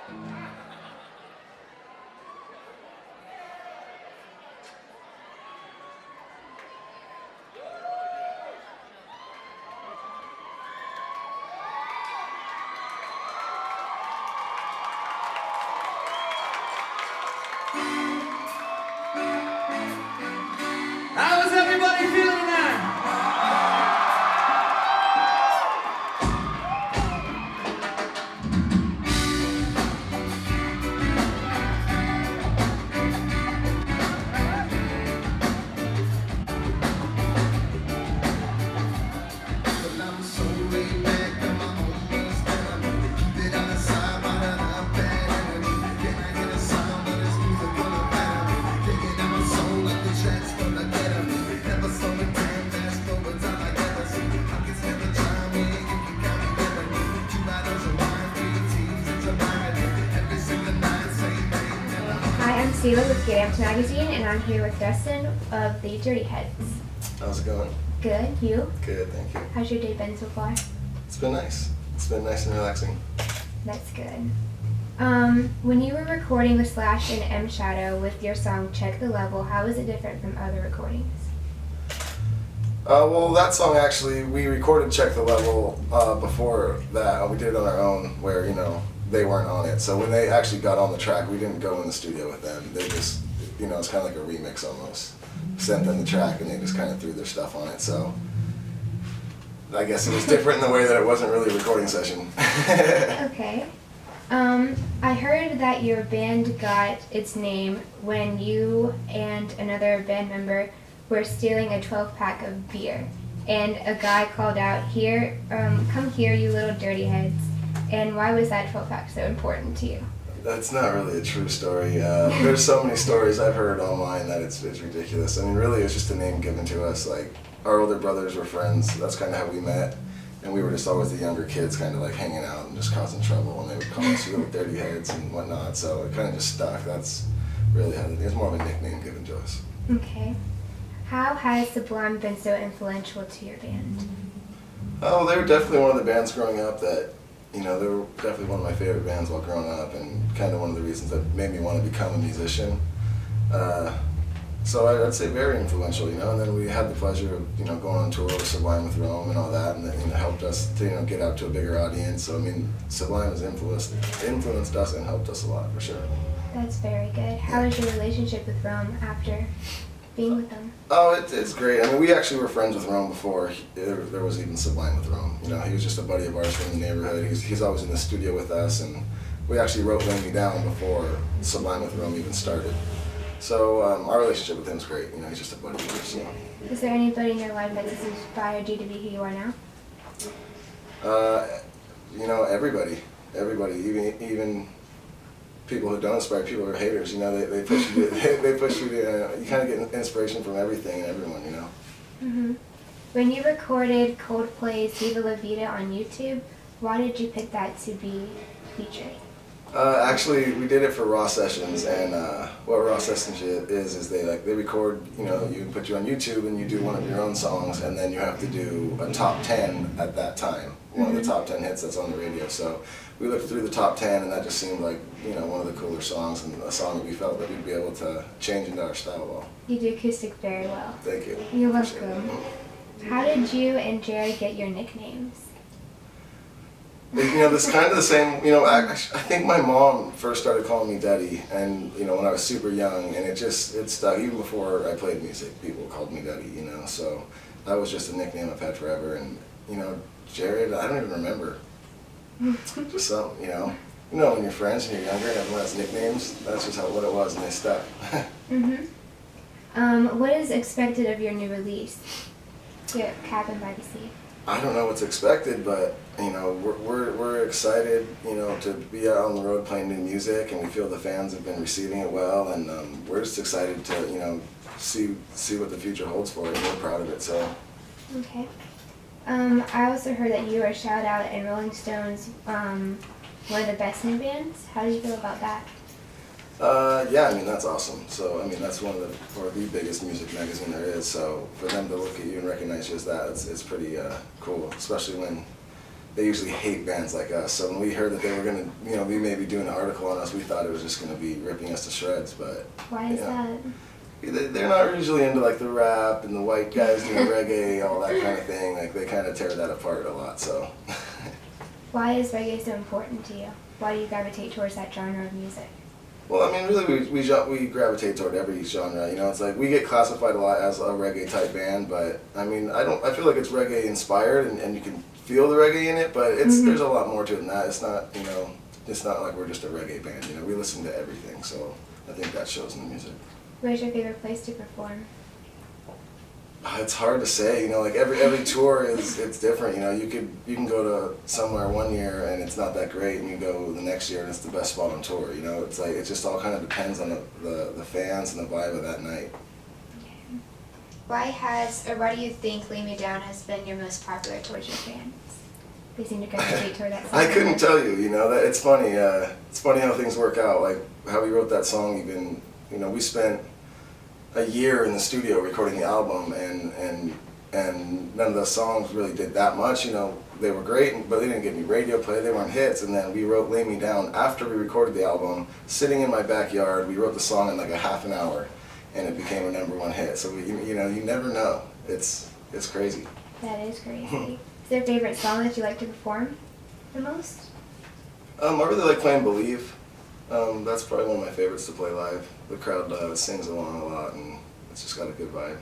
How is everybody feeling tonight? I'm Sela with GetAMPED magazine, and I'm here with Dustin of the Dirty Heads. How's it going? Good, you? Good, thank you. How's your day been so far? It's been nice. It's been nice and relaxing. That's good. When you were recording with Slash and M Shadow with your song Check the Level, how is it different from other recordings? Well, that song actually, we recorded Check the Level before that. We did it on our own where, they weren't on it. So when they actually got on the track, we didn't go in the studio with them. They just, it's kind of like a remix almost. Sent them the track and they just kind of threw their stuff on it. So I guess it was different in the way that it wasn't really a recording session. Okay. I heard that your band got its name when you and another band member were stealing a 12-pack of beer. And a guy called out, "Here, come here, you little dirty heads." And why was that 12-pack so important to you? That's not really a true story. There's so many stories I've heard online that it's ridiculous. I mean, really, it's just a name given to us. Like, our older brothers were friends. That's kind of how we met. And we were just always the younger kids kind of like hanging out and just causing trouble. And they would call us you little dirty heads and whatnot. So it kind of just stuck. That's really how it's more of a nickname given to us. Okay. How has Sublime been so influential to your band? Oh, they were definitely one of the bands growing up that, they were definitely one of my favorite bands while growing up and kind of one of the reasons that made me want to become a musician. So I'd say very influential, and then we had the pleasure of, going on tour with Sublime with Rome and all that, and that, helped us to, get out to a bigger audience. So, I mean, Sublime has influenced us and helped us a lot, for sure. That's very good. How is your relationship with Rome after being with them? Oh, it's great. I mean, we actually were friends with Rome before there was even Sublime with Rome. He was just a buddy of ours from the neighborhood. He's always in the studio with us, and we actually wrote Lay Me Down before Sublime with Rome even started. So our relationship with him's great. He's just a buddy of ours. Is there anybody in your life that has inspired you to be who you are now? Everybody, even people who don't inspire, people who are haters. They push you. They push you to. You kind of get inspiration from everything and everyone. Mhm. When you recorded Coldplay's "Viva La Vida" on YouTube, why did you pick that to be featured? Actually, we did it for Raw Sessions, and what Raw Sessions is they record, you put you on YouTube and you do one of your own songs, and then you have to do a top 10 at that time, one of the top 10 hits that's on the radio. So we looked through the top 10, and that just seemed like, one of the cooler songs, and a song that we felt that we'd be able to change into our style well. You do acoustic very well. Thank you. You're welcome. How did you and Jared get your nicknames? It's kind of the same, I think my mom first started calling me Duddy, and, when I was super young, and it stuck. Even before I played music, people called me Duddy, so that was just a nickname I've had forever, and, Jared, I don't even remember. Just something, when you're friends and you're younger and everyone has nicknames, that's just what it was, and they stuck. What is expected of your new release, here at Cabin by the Sea? I don't know what's expected, but we're excited, to be out on the road playing new music, and we feel the fans have been receiving it well, and we're just excited to, see what the future holds for it, and we're proud of it. So. Okay. I also heard that you were shout out in Rolling Stone's one of the best new bands. How do you feel about that? Yeah, that's awesome. So, that's one of the biggest music magazine there is. So, for them to look at you and recognize you as that, it's pretty cool. Especially when, they usually hate bands like us. So when we heard that they were gonna, we may be doing an article on us, we thought it was just gonna be ripping us to shreds. But why is that? They're not usually into like the rap and the white guys doing reggae, all that kind of thing. Like they kind of tear that apart a lot. So. Why is reggae so important to you? Why do you gravitate towards that genre of music? Well, I mean, really, we gravitate toward every genre. It's like we get classified a lot as a reggae type band, but I mean, I feel like it's reggae inspired, and you can feel the reggae in it, but there's a lot more to it than that. It's not, it's not like we're just a reggae band. We listen to everything, so I think that shows in the music. Where's your favorite place to perform? It's hard to say, like every tour it's different. You can go to somewhere one year and it's not that great, and you go the next year and it's the best spot on tour. It's like it just all kind of depends on the fans and the vibe of that night. Okay. Why do you think "Lay Me Down" has been your most popular towards your fans? They seem to gravitate toward that song. I couldn't tell you. That it's funny. It's funny how things work out. Like how we wrote that song. Even we spent a year in the studio recording the album, and none of those songs really did that much. They were great, but they didn't get any radio play. They weren't hits. And then we wrote "Lay Me Down" after we recorded the album, sitting in my backyard. We wrote the song in like a half an hour, and it became a #1 hit. So you never know. It's crazy. That is crazy. Is there a favorite song that you like to perform the most? I really like playing "Believe." That's probably one of my favorites to play live. The crowd sings along a lot, and it's just got a good vibe.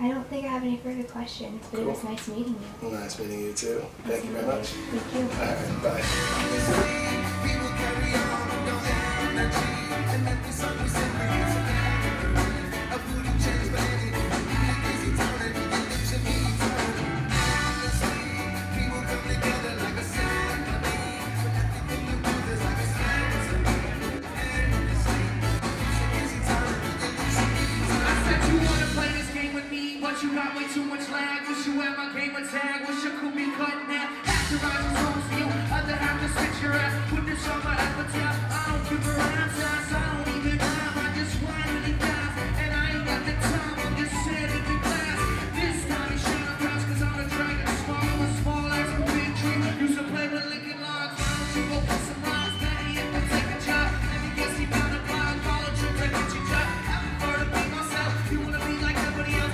I don't think I have any further questions, but Cool. It was nice meeting you. Nice meeting you too. Thank you very much. Thank you. All right, bye. You got way too much lag. Wish you had my gamer tag. Wish I could be cut now. Half the rhymes was for you. Other half to switch your ass. Put this on my appetite. I don't give a rhyme size. I don't even rhyme. I just rhyme really fast. And I ain't got the time. I'm just setting the glass. This time you shine a pass, cause I'm a dragon. Small as a big tree. Used to play with Lincoln Logs. Why don't you go put some rhymes? Daddy, if I take a job. Let me guess you got a cloud. Follow trips, I get your job. I prefer to be myself. You wanna be like everybody else.